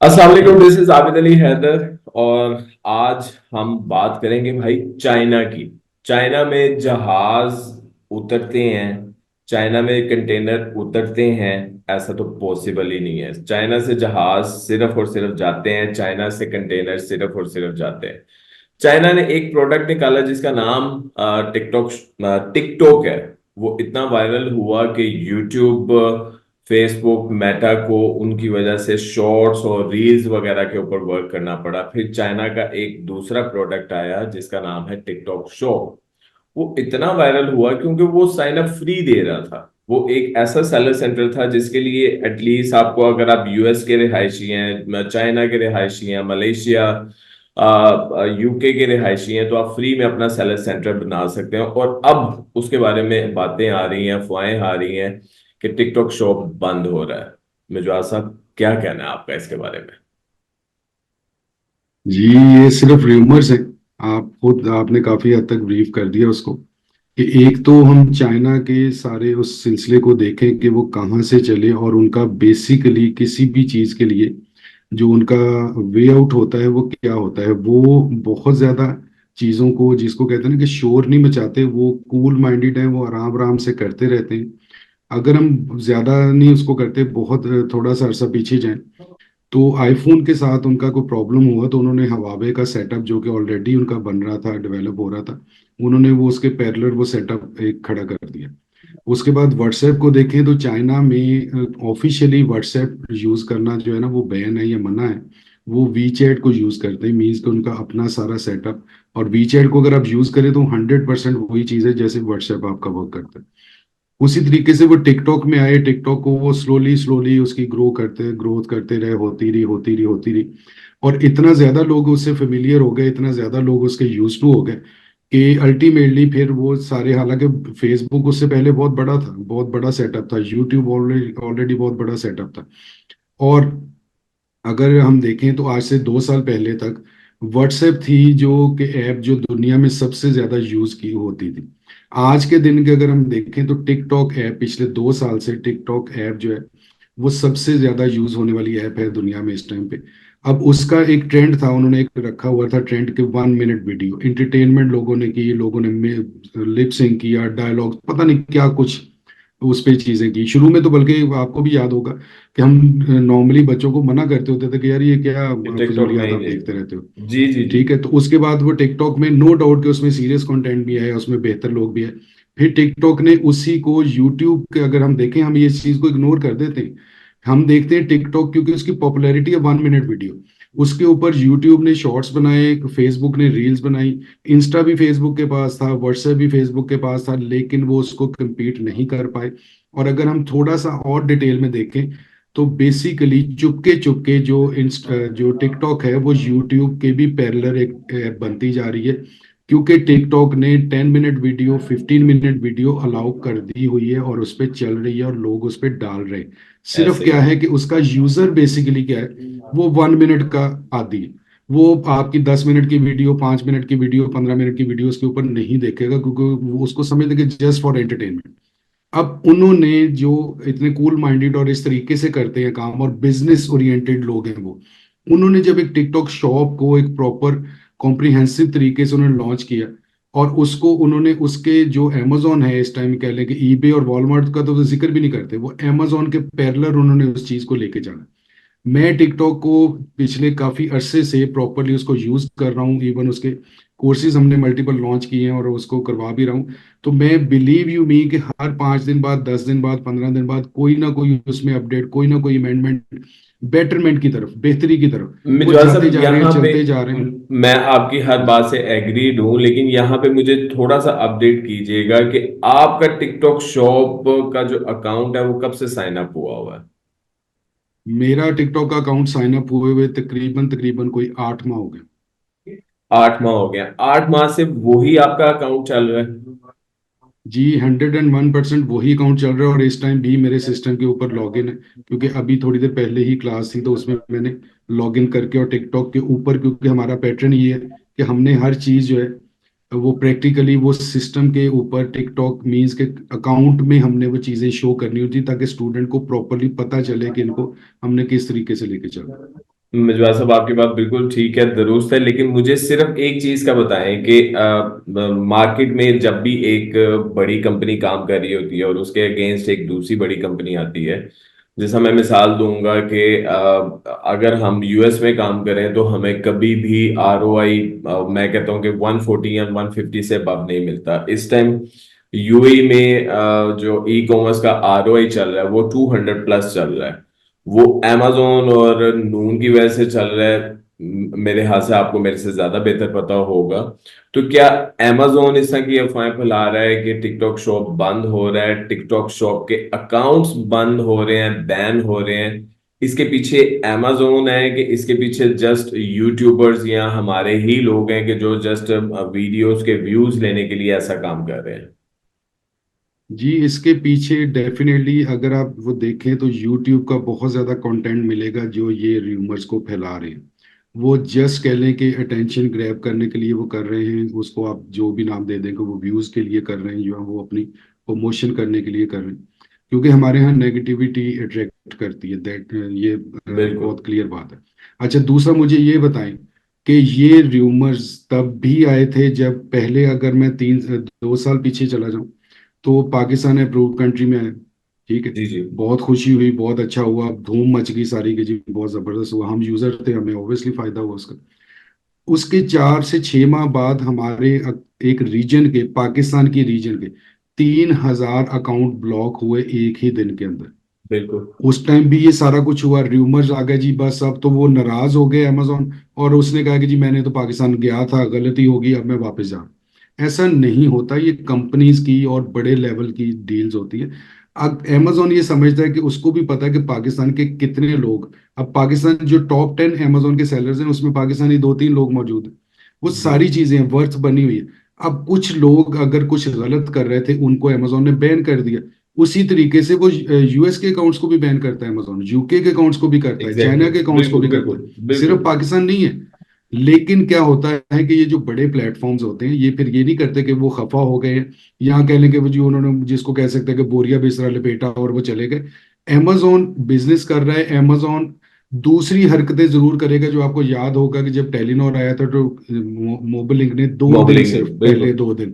अस्सलाम वालेकुम, this is Abid Ali Haider. और आज हम बात करेंगे भाई चाइना की। चाइना में जहाज उतरते हैं, चाइना में कंटेनर उतरते हैं, ऐसा तो पॉसिबल ही नहीं है। चाइना से जहाज सिर्फ और सिर्फ जाते हैं, चाइना से कंटेनर सिर्फ और सिर्फ जाते हैं। चाइना ने एक प्रोडक्ट निकाला जिसका नाम टिकटॉक टिकटॉक है। वो इतना वायरल हुआ कि यूट्यूब, फेसबुक, मेटा को उनकी वजह से शॉर्ट्स और रील्स वगैरह के ऊपर वर्क करना पड़ा। फिर चाइना का एक दूसरा प्रोडक्ट आया जिसका नाम है टिकटॉक शॉप। वो इतना वायरल हुआ क्योंकि वो साइन अप फ्री दे रहा था। वो एक ऐसा सेलर सेंटर था जिसके लिए एटलीस्ट आपको, अगर आप यूएस के रिहायशी हैं, चाइना के रिहायशी हैं, मलेशिया, यूके के रिहायशी हैं, तो आप फ्री में अपना सेलर सेंटर बना सकते हैं। और अब उसके बारे में बातें आ रही हैं, अफवाहें आ रही हैं कि टिकटॉक शॉप बंद हो रहा है। मिर्जा साहब, क्या कहना है आपका इसके बारे में? जी, ये सिर्फ र्यूमर्स है। आपने काफी हद तक ब्रीफ कर दिया उसको कि एक तो हम चाइना के सारे उस सिलसिले को देखें कि वो कहाँ से चले और उनका बेसिकली किसी भी चीज के लिए जो उनका वे आउट होता है वो क्या होता है। वो बहुत ज्यादा चीजों को, जिसको कहते हैं ना कि शोर नहीं मचाते, वो कूल माइंडेड है, वो आराम आराम से करते रहते हैं। अगर हम ज्यादा नहीं उसको करते, बहुत थोड़ा सा अरसा पीछे जाएं तो आईफोन के साथ उनका कोई प्रॉब्लम हुआ तो उन्होंने हवावे का सेटअप जो कि ऑलरेडी उनका बन रहा था, डेवलप हो रहा था, उन्होंने वो उसके पैरेलल वो सेटअप एक खड़ा कर दिया। उसके बाद व्हाट्सएप को देखें तो चाइना में ऑफिशियली व्हाट्सएप यूज करना जो है ना वो बैन है या मना है। वो वी चैट को यूज करते हैं, मीन्स कि उनका अपना सारा सेटअप। और वी चैट को अगर आप यूज करें तो 100% वही चीज है जैसे व्हाट्सएप आपका वर्क करता है। उसी तरीके से वो टिकटॉक में आए, टिकटॉक को वो स्लोली स्लोली उसकी ग्रोथ करते रहे, होती रही। और इतना ज्यादा लोग उससे फेमिलियर हो गए, इतना ज्यादा लोग उसके यूज टू हो गए कि अल्टीमेटली फिर वो सारे, हालांकि फेसबुक उससे पहले बहुत बड़ा था, बहुत बड़ा सेटअप था, यूट्यूब ऑलरेडी ऑलरेडी बहुत बड़ा सेटअप था। और अगर हम देखें तो आज से 2 साल पहले तक व्हाट्सएप थी जो कि ऐप जो दुनिया में सबसे ज्यादा यूज की होती थी। आज के दिन के अगर हम देखें तो टिकटॉक ऐप, पिछले 2 साल से टिकटॉक ऐप जो है वो सबसे ज्यादा यूज होने वाली ऐप है दुनिया में इस टाइम पे। अब उसका एक ट्रेंड था, उन्होंने एक रखा हुआ था ट्रेंड के 1 मिनट वीडियो एंटरटेनमेंट लोगों ने की, लोगों ने लिप सिंक किया, डायलॉग पता नहीं क्या कुछ उस पे चीजें की शुरू में। तो बल्कि आपको भी याद होगा कि हम नॉर्मली बच्चों को मना करते होते थे कि यार ये क्या टिकटॉक फिजूलियात नहीं आप देखते रहते हो। देखते। जी जी जी। ठीक है, तो उसके बाद वो टिकटॉक में नो डाउट कि उसमें सीरियस कंटेंट भी है, उसमें बेहतर लोग भी है। फिर टिकटॉक ने उसी को यूट्यूब के, अगर हम देखें, हम ये चीज को इग्नोर कर देते हैं। हम देखते हैं टिकटॉक क्योंकि उसकी पॉपुलैरिटी है 1 मिनट वीडियो, उसके ऊपर यूट्यूब ने शॉर्ट्स बनाए, फेसबुक ने रील्स बनाई, इंस्टा भी फेसबुक के पास था, व्हाट्सएप भी फेसबुक के पास था, लेकिन वो उसको compete नहीं कर पाए। और अगर हम थोड़ा सा और डिटेल में देखें तो बेसिकली चुपके चुपके जो टिकटॉक है वो यूट्यूब के भी पैरेलल एक ऐप बनती जा रही है। क्योंकि टिकटॉक ने 10 minute video, 15 minute video allow कर दी हुई है और उस पर चल रही है और लोग उस पर डाल रहे हैं। सिर्फ ऐसे क्या ही। है कि उसका यूजर बेसिकली क्या है, वो 1 मिनट का आदी है। वो आपकी 10 मिनट की वीडियो, 5 मिनट की वीडियो, 15 मिनट की वीडियो उसके ऊपर नहीं देखेगा क्योंकि वो उसको समझ देंगे जस्ट फॉर एंटरटेनमेंट। अब उन्होंने जो इतने कूल माइंडेड और इस तरीके से करते हैं काम और बिजनेस ओरिएंटेड लोग हैं वो, उन्होंने जब एक टिकटॉक शॉप को एक प्रॉपर कॉम्प्रिहेंसिव तरीके से उन्होंने लॉन्च किया और उसको उन्होंने उसके जो अमेजोन है इस टाइम, कह लें कि ईबे और वॉलमार्ट का तो जिक्र भी नहीं करते, वो अमेजोन के पैरेलल उन्होंने उस चीज को लेके चला। मैं टिकटॉक को पिछले काफी अरसे से प्रॉपरली उसको यूज कर रहा हूँ, इवन उसके कोर्सेज हमने मल्टीपल लॉन्च किए हैं और उसको करवा भी रहा हूँ। तो मैं बिलीव यू मी कि हर 5 दिन बाद, 10 दिन बाद, 15 दिन बाद कोई ना कोई उसमें अपडेट, कोई ना कोई अमेंडमेंट, बेटरमेंट की तरफ, बेहतरी की तरफ वो मिर्जा जाते साहब, जा रहे हैं, यहाँ पे चलते जा रहे हैं। मैं आपकी हर बात से एग्रीड हूँ, लेकिन यहाँ पे मुझे थोड़ा सा अपडेट कीजिएगा कि आपका टिकटॉक शॉप का जो अकाउंट है वो कब से साइन अप हुआ हुआ है? मेरा टिकटॉक का अकाउंट साइन अप हुए हुए तकरीबन तकरीबन कोई 8 माह हो गए। 8 माह हो गया? 8 माह से वही आपका अकाउंट चल रहा है? जी, 101% वही अकाउंट चल रहा है और इस टाइम भी मेरे सिस्टम के ऊपर लॉगिन है, क्योंकि अभी थोड़ी देर पहले ही क्लास थी तो उसमें मैंने लॉगिन करके, और टिकटॉक के ऊपर क्योंकि हमारा पैटर्न ये है कि हमने हर चीज़ जो है वो प्रैक्टिकली वो सिस्टम के ऊपर, टिकटॉक मीन्स के अकाउंट में हमने वो चीज़ें शो करनी होती ताकि स्टूडेंट को प्रॉपरली पता चले कि इनको हमने किस तरीके से लेके चलना है। मिजवा साहब, आपकी बात बिल्कुल ठीक है, दुरुस्त है, लेकिन मुझे सिर्फ एक चीज का बताएं कि मार्केट में जब भी एक बड़ी कंपनी काम कर रही होती है और उसके अगेंस्ट एक दूसरी बड़ी कंपनी आती है, जैसा मैं मिसाल दूंगा कि अगर हम यूएस में काम करें तो हमें कभी भी आरओआई, मैं कहता हूं कि 140 या 150 से अब नहीं मिलता। इस टाइम यूएई में जो ई कॉमर्स का आरओआई चल रहा है वो 200 प्लस चल रहा है। वो amazon और नून की वजह से चल रहा है। मेरे हाथ से आपको मेरे से ज्यादा बेहतर पता होगा। तो क्या amazon इस तरह की अफवाहें फैला रहा है कि टिकटॉक शॉप बंद हो रहा है, टिकटॉक शॉप के अकाउंट्स बंद हो रहे हैं, बैन हो रहे हैं, इसके पीछे amazon है कि इसके पीछे जस्ट यूट्यूबर्स या हमारे ही लोग हैं कि जो जस्ट वीडियोस के व्यूज लेने के लिए ऐसा काम कर रहे हैं? जी, इसके पीछे डेफिनेटली अगर आप वो देखें तो यूट्यूब का बहुत ज़्यादा कंटेंट मिलेगा जो ये र्यूमर्स को फैला रहे हैं। वो जस्ट कह लें कि अटेंशन ग्रैब करने के लिए वो कर रहे हैं, उसको आप जो भी नाम दे दें कि वो व्यूज़ के लिए कर रहे हैं, जो वो अपनी प्रमोशन करने के लिए कर रहे हैं, क्योंकि हमारे यहाँ नेगेटिविटी अट्रैक्ट करती है। दैट ये बिल्कुल। बहुत क्लियर बात है। अच्छा, दूसरा मुझे ये बताएं कि ये र्यूमर्स तब भी आए थे जब पहले, अगर मैं 2 साल पीछे चला जाऊं, तो पाकिस्तान अप्रूव कंट्री में है, ठीक है। जी जी। बहुत खुशी हुई, बहुत अच्छा हुआ, धूम मच गई सारी की जी, बहुत जबरदस्त हुआ, हम यूजर थे, हमें ऑब्वियसली फायदा हुआ उसका। उसके 4 से 6 माह बाद हमारे एक रीजन के, पाकिस्तान की रीजन के 3,000 अकाउंट ब्लॉक हुए एक ही दिन के अंदर। बिल्कुल। उस टाइम भी ये सारा कुछ हुआ, र्यूमर्स आ गए जी, बस अब तो वो नाराज हो गए अमेजोन, और उसने कहा कि जी मैंने तो पाकिस्तान गया था, गलती होगी, अब मैं वापस जा। ऐसा नहीं होता, ये कंपनीज की और बड़े लेवल की डील्स होती है। अब अमेजोन ये समझता है कि उसको भी पता है कि पाकिस्तान के कितने लोग, अब पाकिस्तान जो टॉप 10 अमेजोन के सेलर्स हैं उसमें पाकिस्तानी 2-3 लोग मौजूद हैं। वो जी। सारी चीजें वर्थ बनी हुई है। अब कुछ लोग अगर कुछ गलत कर रहे थे, उनको अमेजोन ने बैन कर दिया। उसी तरीके से वो यूएस के अकाउंट्स को भी बैन करता है अमेजोन, यूके के अकाउंट्स को भी करता है, एग्जैक्टली चाइना के exactly. अकाउंट्स को बिल्कुल भी करता बिल्कुल है, सिर्फ बिल्कुल। पाकिस्तान नहीं है। लेकिन क्या होता है कि ये जो बड़े प्लेटफॉर्म्स होते हैं, ये फिर ये नहीं करते कि वो खफा हो गए, यहाँ कह लेंगे वो जी उन्होंने, जिसको कह सकते हैं कि बोरिया बिस्तरा लपेटा और वो चले गए। अमेजोन बिजनेस कर रहा है, अमेजोन दूसरी हरकतें जरूर करेगा। जो आपको याद होगा कि जब टेलीनॉर आया था तो मोबिलिंक ने 2 दिन, मोबलिंग सिर्फ पहले बिल्कुल। 2 दिन,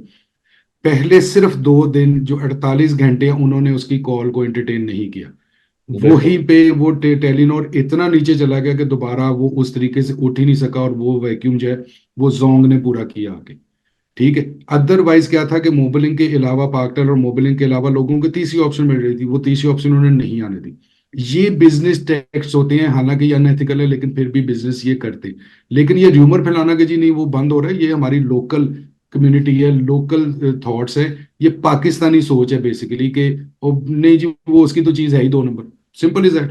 पहले सिर्फ 2 दिन जो 48 घंटे उन्होंने उसकी कॉल को एंटरटेन नहीं किया। वहीं बिल्कुल। पे वो टेलीनॉर इतना नीचे चला गया कि दोबारा वो उस तरीके से उठ ही नहीं सका, और वो वैक्यूम जो है वो जोंग ने पूरा किया आके, ठीक है। अदरवाइज क्या था कि मोबिलिंग के अलावा, पार्टनर और मोबिलिंग के अलावा लोगों को तीसरी ऑप्शन मिल रही थी, वो तीसरी ऑप्शन उन्होंने नहीं आने दी। ये बिजनेस टैक्स होते हैं, हालांकि ये अनएथिकल है, लेकिन फिर भी बिजनेस ये करते हैं। लेकिन ये र्यूमर फैलाना कि जी नहीं वो बंद हो रहा है, ये हमारी लोकल कम्युनिटी है, लोकल थॉट्स है, ये पाकिस्तानी सोच है बेसिकली कि ओ, नहीं जी वो उसकी तो चीज है ही 2 नंबर, सिंपल इज दैट।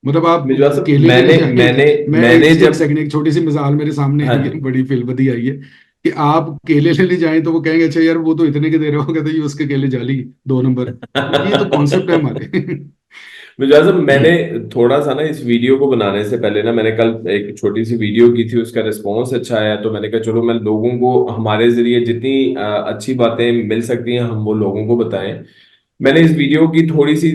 मतलब आप मिजवा साहब, केले लेने मैंने जाएं, मैंने मैं मैंने एक जब, सेकंड, एक छोटी सी मिसाल मेरे सामने हाँ आई जी। है, बड़ी फिल्म आई है कि आप केले लेने जाएं तो वो कहेंगे अच्छा यार वो तो इतने के दे रहे हो, कहते ये उसके केले जाली 2 नंबर। ये तो कॉन्सेप्ट है हमारे। मिर्जा साहब, मैंने थोड़ा सा ना इस वीडियो को बनाने से पहले ना, मैंने कल एक छोटी सी वीडियो की थी, उसका रिस्पॉन्स अच्छा आया, तो मैंने कहा चलो मैं लोगों को हमारे जरिए जितनी अच्छी बातें मिल सकती हैं हम वो लोगों को बताएं। मैंने इस वीडियो की थोड़ी सी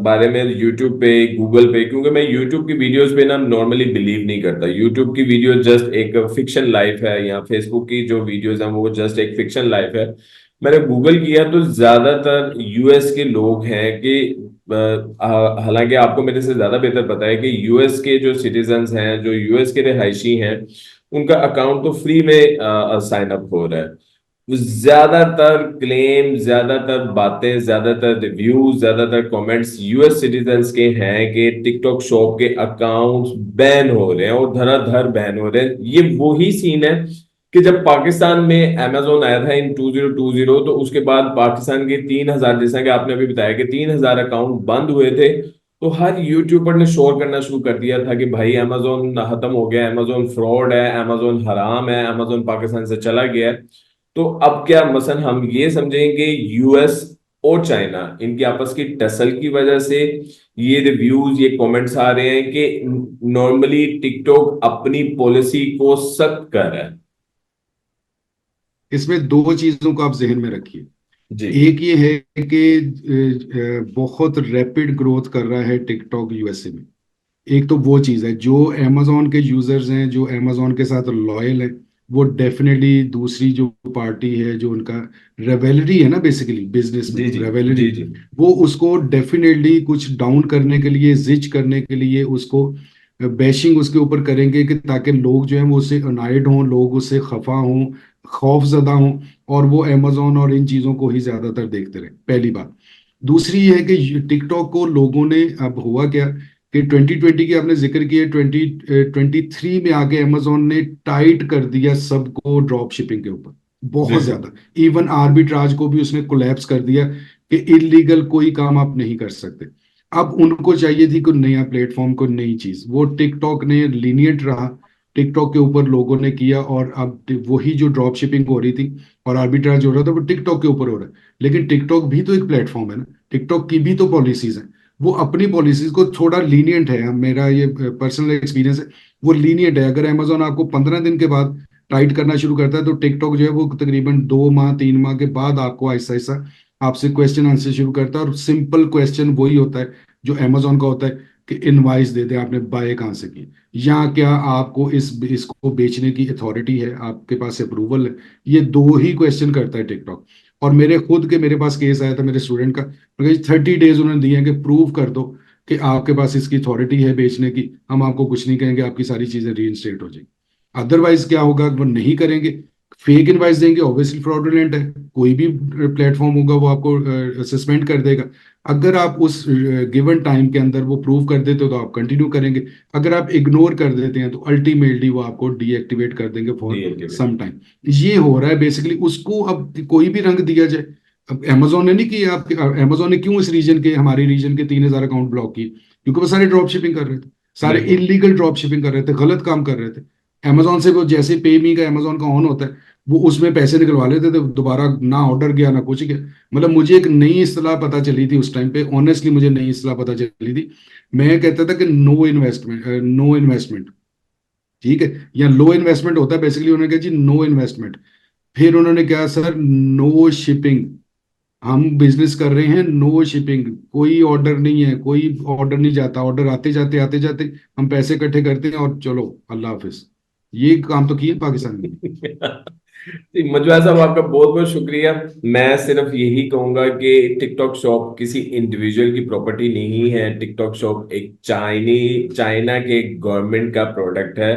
बारे में यूट्यूब पे, गूगल पे, क्योंकि मैं यूट्यूब की वीडियोस पे ना नॉर्मली बिलीव नहीं करता। यूट्यूब की वीडियो जस्ट एक फिक्शन लाइफ है, या फेसबुक की जो वीडियोस हैं वो जस्ट एक फिक्शन लाइफ है। मैंने गूगल किया तो ज्यादातर यूएस के लोग हैं कि हालांकि आपको मेरे से ज्यादा बेहतर पता है कि यूएस के जो सिटीजन्स हैं, जो यूएस के रिहायशी हैं, उनका अकाउंट तो फ्री में साइन अप हो रहा है। ज्यादातर क्लेम, ज्यादातर बातें, ज्यादातर रिव्यूज, ज्यादातर कमेंट्स यूएस सिटीजन्स के हैं कि टिकटॉक शॉप के अकाउंट्स बैन हो रहे हैं और धड़ाधड़ बैन हो रहे हैं। ये वही सीन है कि जब पाकिस्तान में अमेजोन आया था इन 2020, तो उसके बाद पाकिस्तान के 3,000, जैसा कि आपने अभी बताया कि 3,000 अकाउंट बंद हुए थे, तो हर यूट्यूबर ने शोर करना शुरू कर दिया था कि भाई अमेजोन खत्म हो गया, अमेजोन फ्रॉड है, अमेजोन हराम है, अमेजोन पाकिस्तान से चला गया है। तो अब क्या मसलन हम ये समझेंगे यूएस और चाइना इनकी आपस की टसल की वजह से ये रिव्यूज, ये कमेंट्स आ रहे हैं कि नॉर्मली टिकटॉक अपनी पॉलिसी को सख्त कर रहा है? इसमें दो चीजों को आप जहन में रखिए। जी। एक ये है कि बहुत रैपिड ग्रोथ कर रहा है टिकटॉक यूएसए में, एक तो वो चीज़ है, जो अमेजोन के यूजर्स हैं, जो अमेजोन के साथ लॉयल है, वो डेफिनेटली दूसरी जो पार्टी है, जो उनका रेवेलरी है ना, बेसिकली बिजनेस में जी जी रेवेलरी, जी जी वो उसको डेफिनेटली कुछ डाउन करने के लिए, जिच करने के लिए, उसको बैशिंग उसके ऊपर करेंगे, कि ताकि लोग जो है वो उससे अनाइड हों, लोग उससे खफा हों, खौफजदा हों, और वो अमेजोन और इन चीज़ों को ही ज़्यादातर देखते रहे। पहली बात। दूसरी ये है कि टिकटॉक को लोगों ने, अब हुआ क्या कि 2020 की आपने जिक्र किया, 2023 में आके अमेजोन ने टाइट कर दिया सबको ड्रॉप शिपिंग के ऊपर, बहुत बिल्कुल। ज्यादा। इवन आर्बिट्राज को भी उसने कोलैप्स कर दिया कि इलीगल कोई काम आप नहीं कर सकते। अब उनको चाहिए थी कोई नया प्लेटफॉर्म, कोई नई चीज, वो टिकटॉक ने लीनियंट रहा, टिकटॉक के ऊपर लोगों ने किया, और अब वही जो ड्रॉप शिपिंग हो रही थी और आर्बिट्राज हो रहा था, वो टिकटॉक के ऊपर हो रहा है। लेकिन टिकटॉक भी तो एक प्लेटफॉर्म है ना, टिकटॉक की भी तो पॉलिसीज हैं। वो अपनी पॉलिसीज को थोड़ा लीनियंट है, मेरा ये पर्सनल एक्सपीरियंस है, वो लीनियंट है। अगर अमेजोन आपको 15 दिन के बाद टाइट करना शुरू करता है, तो टिकटॉक जो है वो तकरीबन 2 माह 3 माह के बाद आपको आहिस्ता आहिस्ता आपसे क्वेश्चन आंसर शुरू करता है। और सिंपल क्वेश्चन वही होता है जो अमेजोन का होता है, कि इनवाइस दे दे, आपने बाय कहाँ से की, या क्या आपको इसको बेचने की अथॉरिटी है, आपके पास अप्रूवल है। ये दो ही क्वेश्चन करता है टिकटॉक। और मेरे पास केस आया था मेरे स्टूडेंट का, 30 डेज उन्होंने दिए हैं कि प्रूव कर दो कि आपके पास इसकी अथॉरिटी है बेचने की, हम आपको कुछ नहीं कहेंगे, आपकी सारी चीजें रीइंस्टेट हो जाएगी। अदरवाइज क्या होगा, वो नहीं करेंगे, फेक इनवाइस देंगे, ऑब्वियसली फ्रॉडुलेंट है, कोई भी प्लेटफॉर्म होगा वो आपको सस्पेंड कर देगा। अगर आप उस गिवन टाइम के अंदर वो प्रूव कर देते हो तो आप कंटिन्यू करेंगे। अगर आप इग्नोर कर देते हैं तो अल्टीमेटली वो आपको डीएक्टिवेट कर देंगे फॉर डीएक्टिवेट। Some time. ये हो रहा है बेसिकली, उसको अब कोई भी रंग दिया जाए। अब अमेजोन ने नहीं किया, आप अमेजोन ने क्यों इस रीजन के, हमारे रीजन के 3,000 अकाउंट ब्लॉक किए? क्योंकि वो सारे ड्रॉप शिपिंग कर रहे थे, सारे बिल्कुल इलीगल ड्रॉप शिपिंग कर रहे थे, गलत काम कर रहे थे। अमेजोन से वो जैसे पे मी का अमेजोन का ऑन होता है, वो उसमें पैसे निकलवा लेते थे, दोबारा ना ऑर्डर गया ना कुछ गया। मतलब मुझे एक नई इस्तेलाह पता चली थी उस टाइम पे, ऑनेस्टली मुझे नई इस्तेलाह पता चली थी। मैं कहता था कि नो इन्वेस्टमेंट, नो इन्वेस्टमेंट, ठीक है, या लो इन्वेस्टमेंट होता है, बेसिकली उन्होंने कहा जी नो इन्वेस्टमेंट। फिर उन्होंने कहा सर नो शिपिंग, हम बिजनेस कर रहे हैं नो शिपिंग, कोई ऑर्डर नहीं है, कोई ऑर्डर नहीं जाता, ऑर्डर आते जाते हम पैसे इकट्ठे करते हैं और चलो अल्लाह हाफिज। ये काम तो किए पाकिस्तान में। जी, मजवा साहब आपका बहुत बहुत शुक्रिया। मैं सिर्फ यही कहूंगा कि टिकटॉक शॉप किसी इंडिविजुअल की प्रॉपर्टी नहीं है। टिकटॉक शॉप एक चाइना के गवर्नमेंट का प्रोडक्ट है,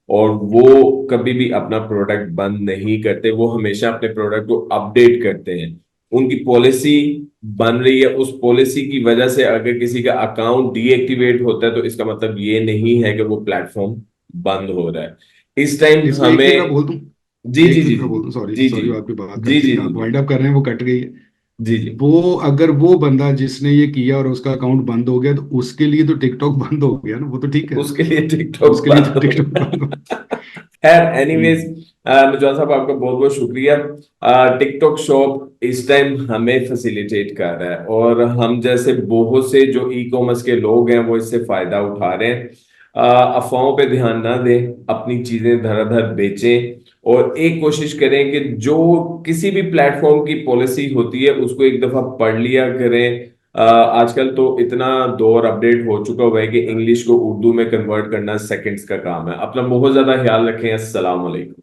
और वो कभी भी अपना प्रोडक्ट बंद नहीं करते। वो हमेशा अपने प्रोडक्ट को अपडेट करते हैं। उनकी पॉलिसी बन रही है, उस पॉलिसी की वजह से अगर किसी का अकाउंट डीएक्टिवेट होता है तो इसका मतलब ये नहीं है कि वो प्लेटफॉर्म बंद हो रहा है इस टाइम इसमें एक फिक्रा हमें। बोल दूं, जी एक जी जी फिक्रा बोल दूं, सॉरी जी जी सॉरी, आपकी बात जी काट जी दी, जी आप जी वाइंड अप कर रहे हैं, वो कट गई है। जी जी वो अगर वो बंदा जिसने ये किया और उसका अकाउंट बंद हो गया, तो उसके लिए तो टिकटॉक बंद हो गया ना, वो तो ठीक है ना, उसके लिए टिकटॉक उसके लिए बंद तो हो टिकटॉक बंद हो। गया। खैर एनीवेज, हम्म। मिर्जा साहब आपका बहुत बहुत शुक्रिया। टिकटॉक शॉप इस टाइम हमें फैसिलिटेट कर रहा है, और हम जैसे बहुत से जो ई कॉमर्स के लोग हैं वो इससे फायदा उठा रहे हैं। अफवाहों पे ध्यान ना दें, अपनी चीजें धड़ाधड़ बेचें, और एक कोशिश करें कि जो किसी भी प्लेटफॉर्म की पॉलिसी होती है उसको एक दफा पढ़ लिया करें। आजकल तो इतना दौर अपडेट हो चुका हुआ है कि इंग्लिश को उर्दू में कन्वर्ट करना सेकंड्स का काम है। अपना बहुत ज्यादा ख्याल रखें। अस्सलाम वालेकुम।